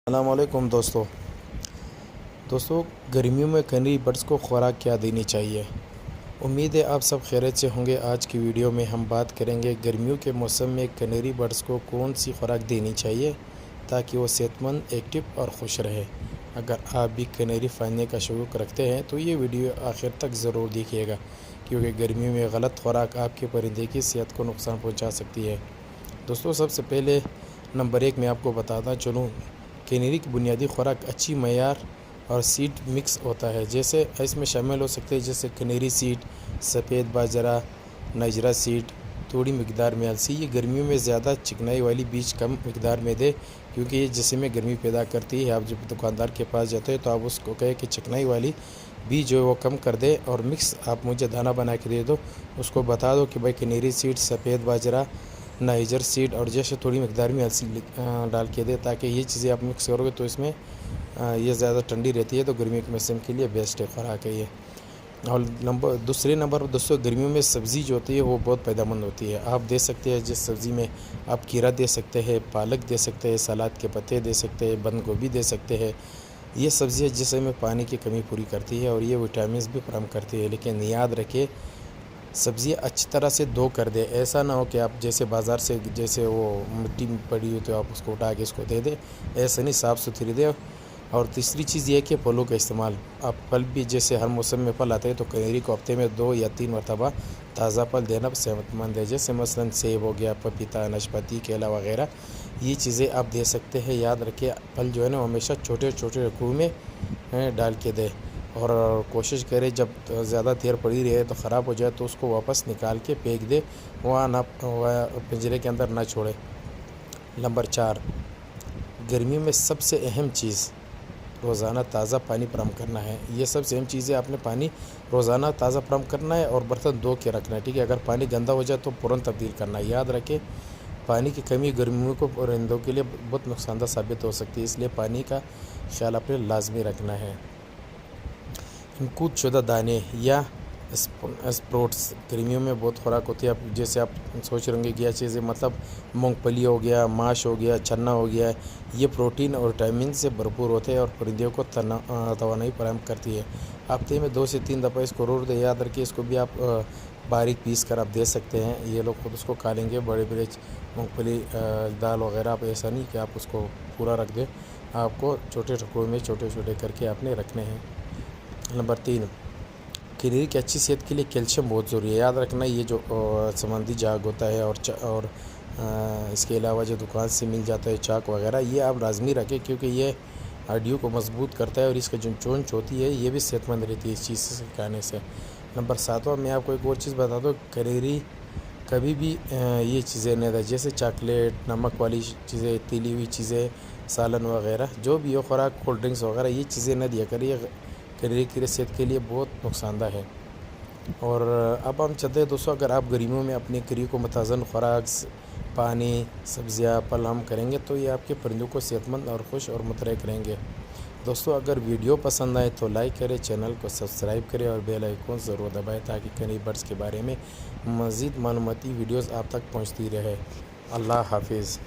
السلام علیکم دوستوں گرمیوں میں کنری برڈز کو خوراک کیا دینی چاہیے؟ امید ہے آپ سب خیریت سے ہوں گے۔ آج کی ویڈیو میں ہم بات کریں گے گرمیوں کے موسم میں کنری برڈز کو کون سی خوراک دینی چاہیے تاکہ وہ صحت مند، ایکٹیو اور خوش رہے۔ اگر آپ بھی کنری پالنے کا شوق رکھتے ہیں تو یہ ویڈیو آخر تک ضرور دیکھیے گا، کیونکہ گرمیوں میں غلط خوراک آپ کے پرندے کی صحت کو نقصان پہنچا سکتی ہے۔ دوستوں سب سے پہلے نمبر 1 میں آپ کو بتاتا چلوں، کنری کی بنیادی خوراک اچھی معیار اور سیڈ مکس ہوتا ہے، جیسے اس میں شامل ہو سکتے ہیں جیسے کنری سیڈ، سفید باجرہ، نجرہ سیڈ، تھوڑی مقدار میں السی۔ یہ گرمیوں میں زیادہ چکنائی والی بیج کم مقدار میں دے، کیونکہ یہ جسم میں گرمی پیدا کرتی ہے۔ آپ جب دکاندار کے پاس جاتے ہیں تو آپ اس کو کہے کہ چکنائی والی بیج جو ہے وہ کم کر دے اور مکس آپ مجھے دانہ بنا کے دے دو۔ اس کو بتا دو کہ بھائی کنری سیڈ، سفید باجرہ، نائجر سیڈ اور جیسے تھوڑی مقدار میں السی ڈال کے دے، تاکہ یہ چیزیں آپ مکس کرو گے تو اس میں یہ زیادہ ٹھنڈی رہتی ہے، تو گرمیوں کے موسم کے لیے بیسٹ خوراک ہے یہ۔ اور دوسرے نمبر دوستوں، گرمیوں میں سبزی جو ہوتی ہے وہ بہت فائدہ مند ہوتی ہے۔ آپ دے سکتے ہیں جس سبزی میں آپ کھیرا دے سکتے ہیں، پالک دے سکتے ہیں، سلاد کے پتے دے سکتے ہیں، بند گوبھی دے سکتے ہیں۔ یہ سبزی جسم میں پانی کی کمی پوری کرتی ہے اور یہ وٹامنز بھی فراہم کرتی ہے، لیکن یاد رکھیں سبزی اچھی طرح سے دھو کر دے۔ ایسا نہ ہو کہ آپ جیسے بازار سے جیسے وہ مٹی میں پڑی ہوئی تو آپ اس کو اٹھا کے اس کو دے دیں، ایسا نہیں، صاف ستھری دے۔ اور تیسری چیز یہ ہے کہ پھلوں کا استعمال، آپ پھل بھی جیسے ہر موسم میں پھل آتے ہیں تو کنری کو ہفتے میں 2 یا 3 مرتبہ تازہ پھل دینا صحت مند ہے، جیسے مثلاً سیب ہو گیا، پپیتا، ناشپاتی، کیلا وغیرہ۔ یہ چیزیں آپ دے سکتے ہیں۔ یاد رکھیں پھل جو ہے نا ہمیشہ چھوٹے چھوٹے رکوع میں ڈال کے دے، اور کوشش کرے جب زیادہ دیر پڑی رہے تو خراب ہو جائے تو اس کو واپس نکال کے پھینک دے، وہاں نہ پنجرے کے اندر نہ چھوڑے۔ نمبر 4، گرمیوں میں سب سے اہم چیز روزانہ تازہ پانی فراہم کرنا ہے۔ یہ سب سے اہم چیز ہے، آپ نے پانی روزانہ تازہ فراہم کرنا ہے اور برتن دھو کے رکھنا ہے، ٹھیک ہے؟ اگر پانی گندا ہو جائے تو فوراً تبدیل کرنا ہے۔ یاد رکھیں پانی کی کمی گرمیوں کو پرندوں کے لیے بہت نقصان دہ ثابت ہو سکتی ہے، اس لیے پانی کا خیال اپنے لازمی رکھنا ہے۔ انکود شدہ دانے یا اسپروٹس گرمیوں میں بہت خوراک ہوتی ہے۔ جیسے آپ سوچ رہے ہوں گے کہ یہ چیزیں مطلب مونگ پھلی ہو گیا، ماش ہو گیا، چنا ہو گیا، یہ پروٹین اور وٹامن سے بھرپور ہوتے ہیں اور پرندوں کو توانائی فراہم کرتی ہے۔ ہفتے میں 2 سے 3 دفعہ اس کو ضرور دیں۔ یاد رکھیے اس کو بھی آپ باریک پیس کر آپ دے سکتے ہیں، یہ لوگ خود اس کو کھا لیں گے۔ بڑے بڑے مونگ پھلی دال وغیرہ آپ ایسا نہیں کہ آپ اس کو پورا رکھ دیں، آپ کو چھوٹے ٹکڑوں میں چھوٹے چھوٹے کر کے آپ نے رکھنے ہیں۔ نمبر 3، کنری کی اچھی صحت کے لیے کیلشیم بہت ضروری ہے۔ یاد رکھنا یہ جو سمندی جھاگ ہوتا ہے اور اس کے علاوہ جو دکان سے مل جاتا ہے چاک وغیرہ، یہ آپ لازمی رکھیں، کیونکہ یہ ہڈیوں کو مضبوط کرتا ہے اور اس کا جو چونچ ہوتی ہے یہ بھی صحت مند رہتی ہے اس چیز سے کھانے سے۔ نمبر 7، میں آپ کو ایک اور چیز بتا دوں، کنری کبھی بھی یہ چیزیں نہیں دیں جیسے چاکلیٹ، نمک والی چیزیں، تیلی ہوئی چیزیں، سالن وغیرہ، جو بھی ہو خوراک، کولڈ ڈرنکس وغیرہ، یہ چیزیں نہ دیا کریں، یہ کنری کی صحت کے لیے بہت نقصان دہ ہے۔ اور اب ہم چلتے ہیں دوستوں، اگر آپ گرمیوں میں اپنی کنری کو متوازن خوراک، پانی، سبزیاں، پھل ہم کریں گے تو یہ آپ کے پرندوں کو صحت مند اور خوش اور متحرک رہیں گے۔ دوستوں اگر ویڈیو پسند آئے تو لائک کریں، چینل کو سبسکرائب کریں اور بیل آئیکن ضرور دبائیں تاکہ کنری برڈز کے بارے میں مزید معلوماتی ویڈیوز آپ تک پہنچتی رہے۔ اللہ حافظ۔